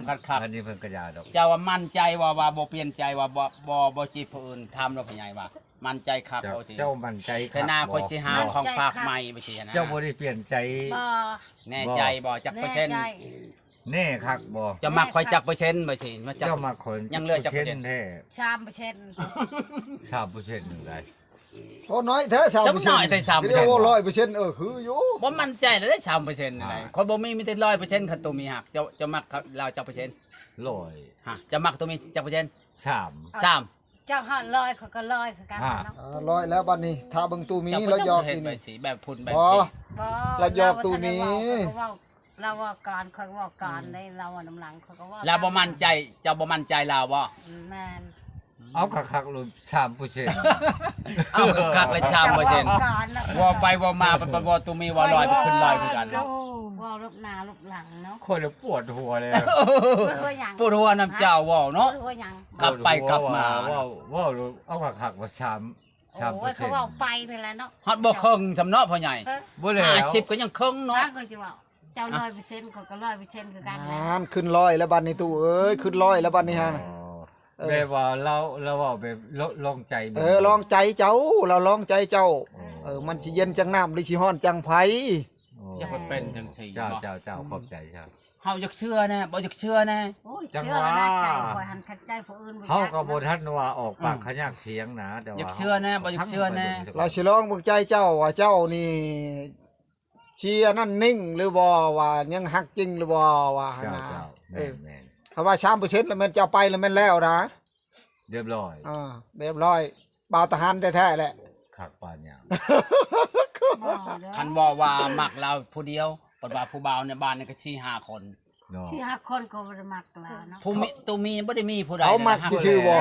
คักอันนี้เพิ่นกระยาดอกเจ้าว่ามั่นใจว่าบ่เปลี่ยนใจว่าบ่จีบผู้อื่นทำเราพ่อใหญ่ว่ามั่นใจคักเอาสิ เจ้ามั่นใจ แต่หน้าคอยสิหาของฝากใหม่ไปสินะ เจ้าบ่ได้เปลี่ยนใจ บ่ แน่ใจบ่จักเปอร์เซ็นต์ แน่คักบ่ จะมักคอยจักเปอร์เซ็นต์ไปสิมาจัก เจ้ามาคน ยังเหลือจักเปอร์เซ็นต์ แท้ 3% 3%นึงได้ โอ้น้อยแท้3% สำน้อยแต่3% เดี๋ยวว่า100%คืออยู่ บ่มั่นใจเลยได้3%อะไรคนบ่มีแต่100%คันตัวมีหักจะมักเราจักเปอร์เซ็นต์ 100 ฮะจะมักตัวมีจักเปอร์เซ็นต์ 3 3 เจ้าฮอด100เขาก็100คือกันเนาะ ร้อยแล้วบัดนี้ถ้าเบิ่งตู้มี จัก แล้วยอก เห็น นี่ ไป นี่ สิแบบพุ่นแบบ บ่ นี้ บ่ เรายอกตู้มี เราว่าการเขาว่าการได้เราว่าน้ำหลังเขาก็ว่า แล้วบ่มั่นใจเจ้าบ่มั่นใจเราบ่ แม่น เอาคักๆเลย3% เอาคักเลย3% การนะ ว่าไปว่ามาไปว่าตัวมีว่าลอยไปขึ้นลอยเหมือนกัน ว่าลบหน้าลบหลังเนาะ คนละปวดหัวเลย ตัวอย่าง ปวดหัวน้ำเจ้าว่าเนาะ ตัวอย่าง กลับไปกลับมา ว่าเอาคักๆว่า3% โอ้ยเขาว่าไปนี่แหละเนาะ ฮอดบ่ครึ่งสำเนาะพ่อใหญ่ บ่แล้ว 50ก็ยังครึ่งเนาะ ถ้าก็จะว่าเจ้า100%เขาก็100%คือกันนะ ขึ้นร้อยแล้วบัดนี้ตู้เอ้ยขึ้นร้อยแล้วบัดนี้ฮะ แบบว่าเราว่าแบบลองใจ ลองใจเจ้าเราลองใจเจ้ามันสิเย็นจังน้ำหรือสิฮ้อนจังไผ จะเป็นจังซี่ เจ้า บ่ เจ้าขอบใจเจ้า เฮาอยากเชื่อนะบ่อยากเชื่อนะ โอ้ยเชื่อแล้วนะใจคอยหันขัดใจผู้อื่น เฮาก็บ่ทันว่าออกปากขยักเสียงนะแต่ว่า อยากเชื่อนะบ่อยากเชื่อนะ เราสิลองเบิ่งใจเจ้าว่าเจ้านี่เชียร์นั่นนิ่งหรือบ่ว่ายังฮักจริงหรือบ่ว่า เจ้า นะ เจ้า เออ แม่น คำว่า3%แล้วมันจะไปแล้วมันแล้วนะ เรียบร้อย เรียบร้อยบ่าวทหารแท้ๆแหละ คักปานหยัง คันว่ามักเราผู้เดียวปว่าผู้บ่าวในบ้านนี่ก็4-5 คน เนาะ ที่หาคนก็บ่ได้มักแล้วเนาะ ผู้มีตัวมีบ่ได้มีผู้ใด เขามัก นะ ชื่อบ่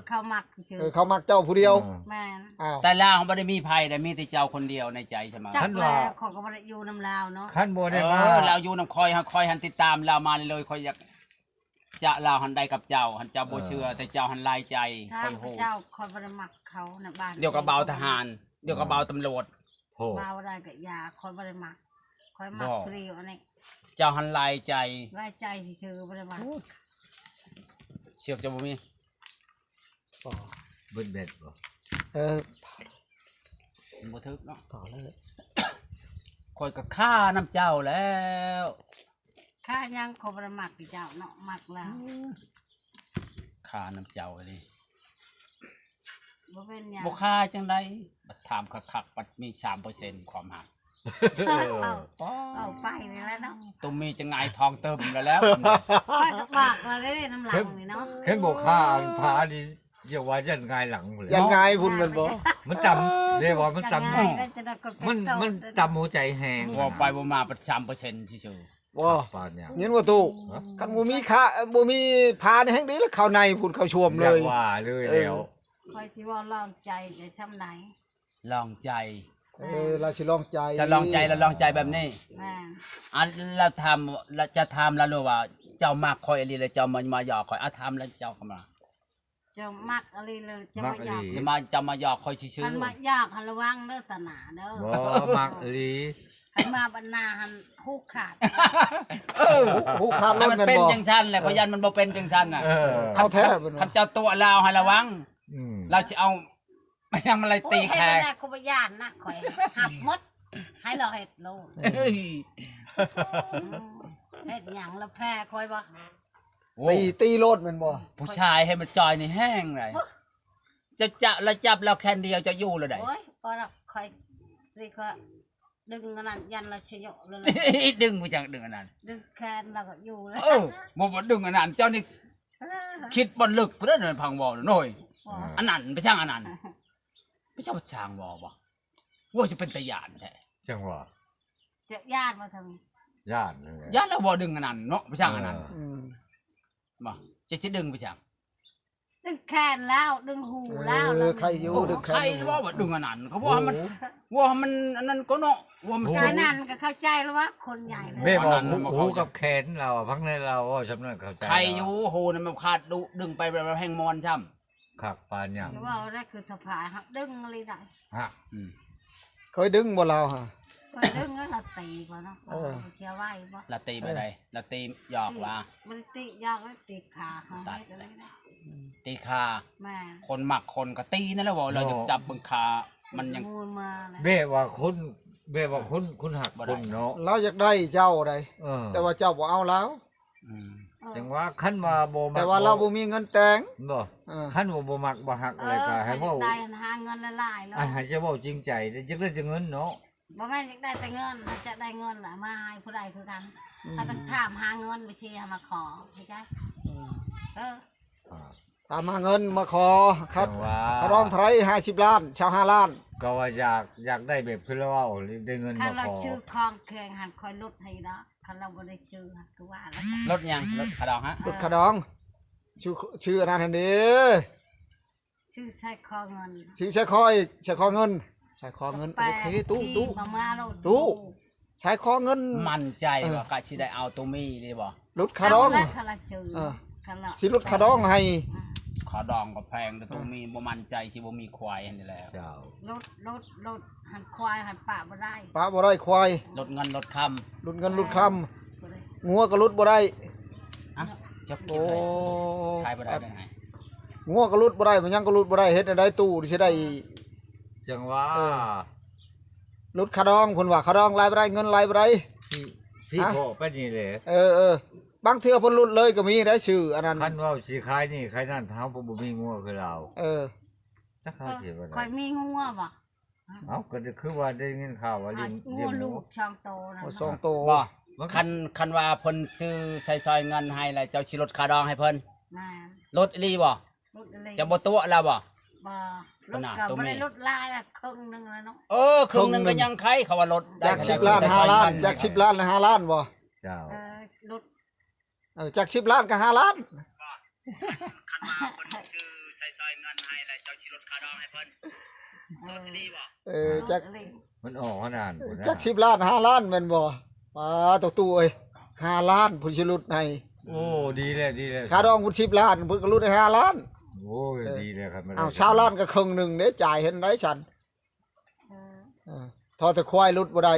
เขามักชื่อ เขามักเจ้าผู้เดียว แม่น อ้าว แต่ลาวบ่ได้มีภัยแต่มีแต่เจ้าคนเดียวในใจใช่มั้ย จักแล้วเขาก็บ่ได้อยู่นำลาวเนาะ คันบ่ได้มา เราอยู่นำคอยหันติดตามเรามาเลยคอยอยากจะเราหันใดกับเจ้าหันเจ้าบ่เชื่อแต่เจ้าหันลายใจ ถ้า คอยโห เจ้าคอยบ่ได้มักเขาในบ้าน เดี๋ยวกับเบาทหารเดี๋ยวกับเบาตำรวจ โห เบาได้ก็ยาคอยบ่ได้มักคอยมักเปรี้ยวอันนี้ เจ้าหันลายใจ ไว้ใจซื่อๆบ่ได้มัก เชือกจะบ่มี เบิดเบ็ดบ่ เออ บ่ทึกเนาะ ต่อเลย คอยกับฆ่าน้ำเจ้าแล้ว ข้ายังคอยบ่ได้มักเจ้าเนาะมักแล้ว ฆ่าน้ำเจ้าเลย บ่เป็นหยัง บ่ฆ่าจังไดบัดถามคักๆบัดมี 3% ความหัก เอาไปนี่แหล้วเนาะ ตุ้มมีจะไงายทองเติมแล้ว คอยก็บอกเราได้น้ำหลังนี่เนาะ เห็นบ่ค่าพาดิอย่าว่ายันงายหลังเลย ยังไงพุ่นแมันบ่ มันจำเรียกว่ามันจ ง่ายๆได้จะได้กด ำมันจำหัวใจแหง ว่าไปบ่มาบัด3%ที่ซื่อ บ่ ปานหยัง เห็นว่าตู้คันบ่มีขาบ่มีพาในแห่งนี้แล้วเข้าในพุ่นเข้าช่วมเล อย ากว่าเลยแล้ว คอยที่ว่าลองใจจะช้ำไหน ลองใจ เราสิลองใจ จะลองใจแล้วลองใจแบบนี้ แม่น อันเราทำเราจะทำแล้วรู้ว่า เจ้ามาคอยอะไรเลยเจ้ามาหยอกคอยทำแล้วเจ้าเข้ามา จะมักอะไรเลยจะมาอยาก จะมาจะมาหยอกคอยชื่อ มันมาอยากหันระวังเด้อตาหนาเด้อ บ่มักอีหลี หันมาบรรณาหันคู่ขาด หูขาดร ให้ ถ มัน แม่น เป็น บ่ จังชันแหละพยันมันบ่เป็นจังชันน่ะ เข้าแท้เพิ่น คันเจ้าตัวลาวให้ระวัง อืม เราจะเอาไม่ยังอะไรตีแข ให้ ก มันได้คุบยานนะข่อยหับหมดให้เราเห็ดโลด เฮ้ย เห็ดหยังแล้วแพ้ข่อยบ่ โอ้ ตีโลดแม่นบ่ ผู้ชายให้มันจอยนี่แห้งเลยจะเราจับเราแค่เดียวจะอยู่เลยได้ โอ้ยพอเราข่อยนี่ก็ดึงขนาดยันเราชะโยะเลย ดึงไปจังดึงอันนั้น ดึงแขนเราก็อยู่เลย เออบ่ดึงอันนั้นเจ้านี่คิดบ่ลึกเพิ่นนั่นพังบ่หน่อยอันนั้นไปช่างอันนั้นไม่ใช่ว่าช่างบ่ว่าจะเป็นตะยานแท้ จังหวะ จะญาติมาทางนี้ ญาติเลย ยานแล้วบ่ดึงอันนั้นเนาะไปช่างอันนั้น อืม บ่จะดึงไปช่าง ดึงแขนแล้วดึงหูแล้ว ใครอยู่ดึก ใครว่าบ่ดึงอันนั้นเขาว่ามันอันนั้นก็เนาะว่ามัน การนั้นก็เข้าใจแล้วว่าคนใหญ่เลย แม่บอก อันนั้นมัน หู เข้าใจ กับแขนเราพังในเราว่าสำนักเข้าใจ ใครอยู่โหนั่นมันขาดดึงไปแบบแห้งมอนช่ำ คักปานหยัง หรือว่าได้คือสะพายครับดึงอะไรได้ ฮะ เคยดึงบ่เราฮะ ก็ดึงแล้วเราตีก่อนเนาะเชียวไว้บ่ ละตีไปใดละตีหยอกว่า มันตียากแล้วตีขาเขาให้อะไรนะ ตีคา แม่ คนหมักคนก็ตีนั่นแหละว่าเราจะจับบึงคามันยัง มูลมาเลย เบ้ว่าคุณหักคนเนาะ เราอยากได้เจ้าใด เออ แต่ว่าเจ้าบ่เอาแล้ว อืม จังว่าคันว่าบ่มัก แต่ว่าเราบ่มีเงินแต่ง บ่ เออ คันว่าบ่มักบ่หักอะไรก็ให้เว้า ได้หาเงินละลายแล้ว อันหาจะเว้าจริงใจจักได้จะเงินเนาะ บ่แม่นอยากได้แต่เงินจะได้เงินล่ะมาให้ผู้ใดคือกันถ้าต้องถามหาเงินไปเชียร์มาขอเข้าใจเออ ตามมาเงินมาขอคัด จังว่า ขร้องไทย50 ล้าน ชาว5 ล้าน ก็ว่าอยากได้แบบเพิ่นเว้าได้เงิน คั มาน เรา ขอ ชื่อคลองเคงหันคอยลดให้เนาะคันเราบ่ได้ชื่อคือว่าแล้ว รถยังรถขาดองฮะ รถขะดอง ชื่ออันนั้นหั่นเด้ ชื่อใช้คอเงิน ชื่อใช้คออีกใช้คอเงินใช้คอเงินโอเคตู้ มาโลด ตู้ ใช้คอเงิน มั่นใจว่ากะสิได้เอาตัวมีได้บ่ รถขะดอง คันละชื่อ เออ คันละ สิรถขะดองให้ ขาดองก็แพงแต่ตัวมีบ่มั่นใจสิบ่มีควายอันนี้แหละ เจ้า รถหันควายหันป่าบ่ได้ ป้าบ่ได้ควาย ลดเงินลดค รุดเงินรุดค บ่ได้ ำงัวก็รุดบ่ได้ ำอ่ะจะกิ โอ้ นไปขายบ่ได้ได้ไง งัวก็รุดบ่ได้มันยังก็รุดบ่ได้เฮ็ดให้ได้ตู้สิได้ จังว่า รุดขะดองเพิ่นว่าขะดองลายบ่ได้เงินลายบ่ได้ ที่ ฮะ ขอไปนี่แหละ บางเทื่อเพิ่นรุดเลยก็มีได้ชื่ออันนั้น คันเว้าสิขายนี่ขายนั่นเฮาบ่มีงัวคือเรา เออ จักเขาสิบ่ คอย ได้ มีงัวบ่ เอ้าก็คือว่าได้ยินข่าวว่าเลี้ยง งัวลูกช่องโตนะ เอาสองโต บ่ มันก็ คันว่าเพิ่นซื้อใส่ซอยเงินให้แล้วเจ้าสิลดขาดองให้เพิ่น มา ลดอีหลีบ่ รถอะไร จะบ่ตัวแล้วบ่ บ่ร ข ถ นาด ก็ ตัว บ่ แม่ ได้รถลายละครึ่งนึงแล้วเนาะ ครึ่งหนึงก็ยังใครเขาว่าลดได้ จาก ก็ 10 ล้าน ได้ 5 ล้าน ใส่ซอยเงิ จาก10 ล้านและ5 ล้านบ่ เจ้า รถ จาก10 ล้านก็5 ล้าน คันว่าเพิ่นซื้อใส่ซอยเงินให้แล้วเจ้าสิลดขาดองให้เพิ่นลดอีหลีบ่ จาก มันออกขนาดพุ่นนะ จาก10 ล้าน5 ล้านแม่นบ่ป้าตู้เอ้ย5 ล้านผู้สิรุดให้ โอ้ดีแล้วดีแล้ว ค่าดองพุ่น10 ล้านเพิ่นก็รุดให้5 ล้าน โอ้ยดีแล้วครับ อ้าวชาวล้านก็ครึ่งหนึงเด้จ่ายเห็นได้ฉันทอแต่ควายรุดบ่ได้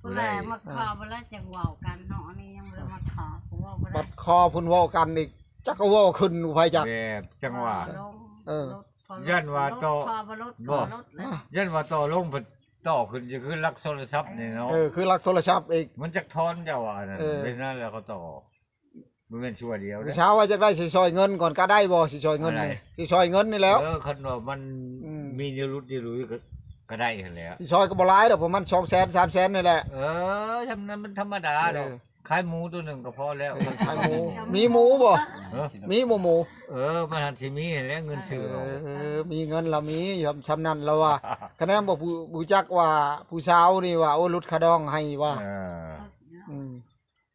ผู้ใดมาขอบ่แล้วจังเว้ากันเนาะนี่ยังบ่ได้มาขอผู้เว้าบ่ได้ บัดคอพุ่นเว้ากันอีกจักก็เว้าขึ้นไผจัก แบบจังหวะ ยันว่าโตบ่ ยันว่าต่อลงเพิ่นต่อขึ้นจะคือลักโทรศัพท์นี่เนาะ คือรักโทรศัพท์อีก มันจักทอนเจ้าว่านั่นเป็นนั่นแล้วเขาต่อบ่แม่นชั่วเดียวเด้ เช้าว่าจะได้สิซอยเงินก่อนก็ได้บ่สิซอยเงินนี่สิซอยเงินนี่แล้ว คันว่ามันมีนิรุตนิรุยก็ได้หั่นแหละ สิซอยก็บ่หลายดอกประมาณ200,000 300,000นี่แหละ ทำนั้นมันธรรมดาดอกขายหมูตัวหนึงก็พอแล้ว ขายหมูมีหมูบ่ มีบ่หมู มันหันสิมีหั่นแหละเงินซื้อเอา มีเงินเรามีซำนั้นแล้วว่าคะแนนบ่ผู้จักว่าผู้สาวนี่ว่าโอ้ลุดขาดองให้ว่าอืม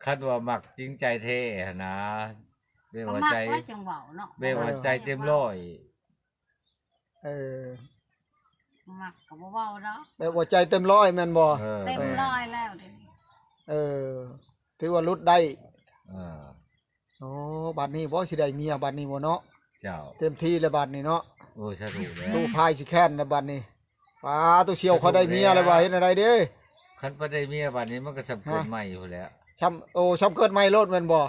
คันว่ามักจริงใจแท้หั่นนะเรียกว่าใจ จังเว้าเนาะ เรียกว่าใจเต็มร้อย เออ มักก็บ่เว้าเนาะ แบบว่าใจเต็มร้อยแม่นบ่ เต็มร้อยแล้ว เออถือว่าลุดได้ เออ โอ้บัดนี้บ่สิได้เมียบัดนี้บ่เนาะ เจ้า เต็มที่แล้วบัดนี้เนาะ โอ้สะดวกแล้ว ตู้พายสิแค้นแล้วบัดนี้ป้าตัวเชียวเขาได้เมียแล้วว่าเฮ็ดอะไรเด้ คันบ่ได้เมียบัดนี้มันก็สำคัญใหม่อยู่แล้ว ช้ำช้ำเกิดใหม่โลดแม่นบ่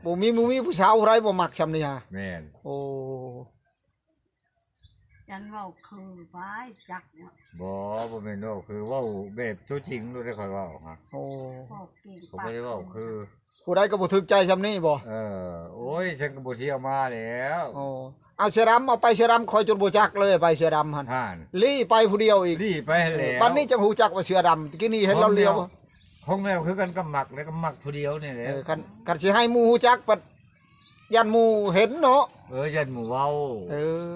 บ่มีผู้สาวไรบ่มักช้ำนี่ฮะ แม่น โอ้ ยันเว้าคือไปจักเนาะ บ่แม่นว่าคือเว้าแบบตัวจริงรู้ได้ค่อยเว้าฮะ โอ้ พวกเก่ง เขาบ่ได้เว้าคือ ผู้ใดก็บ่ถึกใจช้ำนี่บ่ โอ้ยฉันก็บ่เที่ยวมาแล้ว โอ้เอาเสือดำเอาไปเสือดำคอยจนบ่จักเลยไปเสือดำหั่น ห่าน ลี่ไปผู้เดียวอีก รีไปแล้ว บัดนี้จังฮู้จักว่าเสือดำตะกี้นี่เห็นเราเลี้ยว ของแนวคือกันกับหมักแล้วก็หมักผู้เดียวนี่แหละ กันสิให้หมู่ฮู้จักปัดยันหมู่เห็นเนาะ ยันหมู่เว้า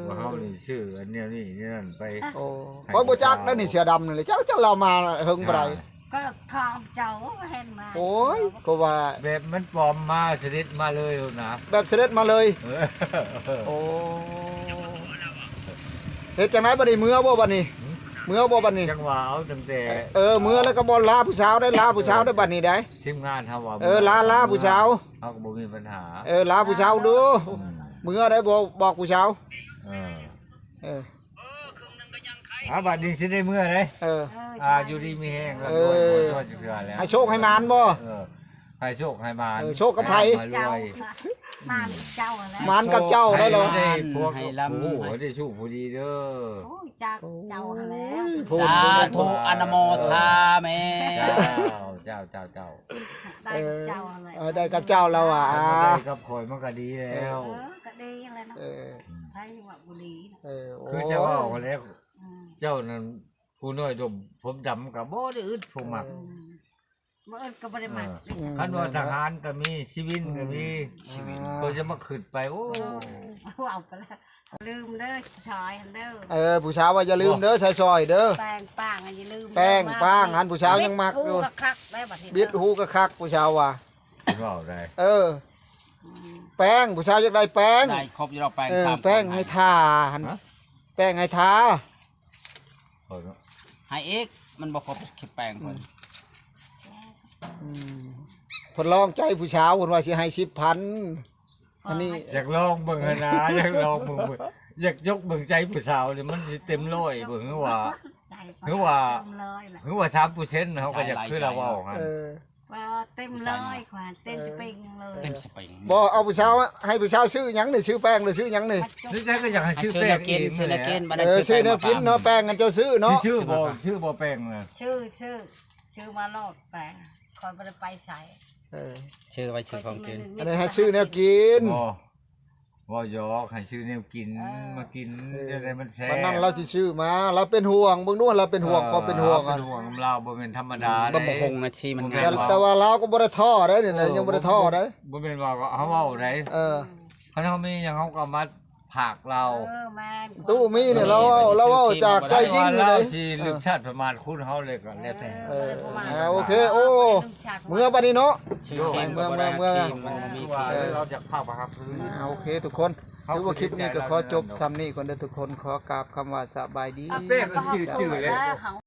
ว่าเฮา อ นี่ชื่ออันเนี้ยนี่นั่นไป โอ้คอยบ่จักแล้วนี่เสือดำนี่เลยเจ้าเรามาเฮิงบ่ได้ ก็ขอเจ้าเห็นมา โอ้ยก็ว่า แบบมันปลอมมาเสด็จมาเลยนะ แบบเสด็จมาเลย โอ้เฮ็ดจังไดบัดนี้เมื่อบ่บัดนี้เมื่อบ่บัดนี้ จังหวะเอาตั้งแต่ เมื่อแล้วก็บ่ลาผู้สาวได้ลาผู้สาวได้บัดนี้ได้ ทีมงานเฮาว่า ลาผู้สาว เฮาก็บ่มีปัญหา ลาผู้สาวดูเมื่อได้บอกผู้สาว เออ เออ ครึ่งหนึง บัดนี้สิได้เมื่อเลย เออ อยู่ดีมีแห้งแล้ว เอ ด้วย อ ช่วยจุฬาแล้ว ให้โชคให้มานบ่ ให้โชคให้มาน โชคกับไผ มาร เจ้า วย บ้านเจ้าอะไร มานกับเจ้าได้เหรอ ได้พวกโอ้โหได้ชู้ผู้ดีเด้อ โอ้ยจากเจ้าแล้ว พูด สาธุอนุโมทาแม่ เจ้า ได้กับเจ้าอะไร ได้กับเจ้าแล้วอ่ะ ได้กับข่อยมันก็ดีแล้ว ก็ดีอะไรเนาะ เออ ไทยว่าบุรี คือเจ้าว่าแล้ว อืม เจ้านั้นผู้น้อยดมผมดำกับบ่ได้อึดผมมัก บ่เอิ้นก็บ่ได้มา คันว่าทหารก็มีชีวิตก็มี ชีวิต เขาจะมาขึ้นไปโอ้ เอาไปแล้วลืมเด้อชอยเด้อ ผู้สาวว่าอย่าลืมเด้อใส่ซอยเด้อ แป้งป้างอย่าลืม แป้งป้างหันผู้สาวยังมักอยู่ คักได้บัดนี้ บิดหูกะคักผู้สาวว่า ว่าได้ แป้งผู้สาวอยากได้แป้ง ได้ครบอยู่เราแปลง แป้งให้ทาหันแป้งให้ทา ให้เอกมันบ่ครบคิดแปลงเพิ่น เพิ่นลองใจผู้สาวเพิ่นว่าสิให้10,000อันนี้ อยากลองเบิ่งหั่นนะอยากลองเบิ่งอยากยกเบิ่งใจผู้สาวนี่มันสิเต็มร้อยเบิ่งคือว่า คือว่า คือว่า3%เฮาก็อยากคือเราเว้าหั่น ว่าเต็มเลยกว่าเต็มจะเป็นเลย เต็มสปริง บ่เอาผู้สาวให้ผู้สาวซื้อหยังนี่ซื้อแป้งหรือซื้อหยังนี่ นี่ใจก็อยากให้ ให้ ชื่อ ซื้อ แป้ แน ง วกินซื้อแนวกินบ่ได้ ซื้อแนวกินเนาะแป้งกันเจ้าซื้อเนาะ ชื่อบ่แป้งน่ะ ชื่อมาโลดแปลงคอยบ่ได้ไปใส่ ชื่อไว้ชื่อของกิน อันนี้ให้ซื้อแนวกิน บ่ยอกให้ชื่อแนวกินมากินจะได้มันแซ่บ วันนั้นเราสิซื้อมาเราเป็นห่วงเบิ่งดูว่าเราเป็นห่วงความเป็นห่วง เป็ อ่ะ นห่วงเราบ่เป็นธรรมดา บ่บ่คงนะชีมัน แต่ว่าเราก็บ่ได้ท้อได้นี่นะยังบ่ได้ท้อได้ บ่แม่นว่าเฮาเว้าได้ คันเฮามีหยังเฮาก็มาผากเรา แม่น ตู้มีเนี่ยเราเอาจากใจยิ่งเล เรา ย สิลึกชาติประมาณคุณเฮาเลยก็แล้วแต่ โอเคโอ้เมื่อบัดนี้เนาะ ชื่อเองบ่ได้ทีมมันมี ว่า ทีม เราจะพาไปหาซื้อ โอเคทุกคนถือว่าคลิปนี้ก็ขอจบซ้ำนี้ก่อนเด้อทุกคนขอกราบคำว่าสบายดี เป้ก็จืดๆเลย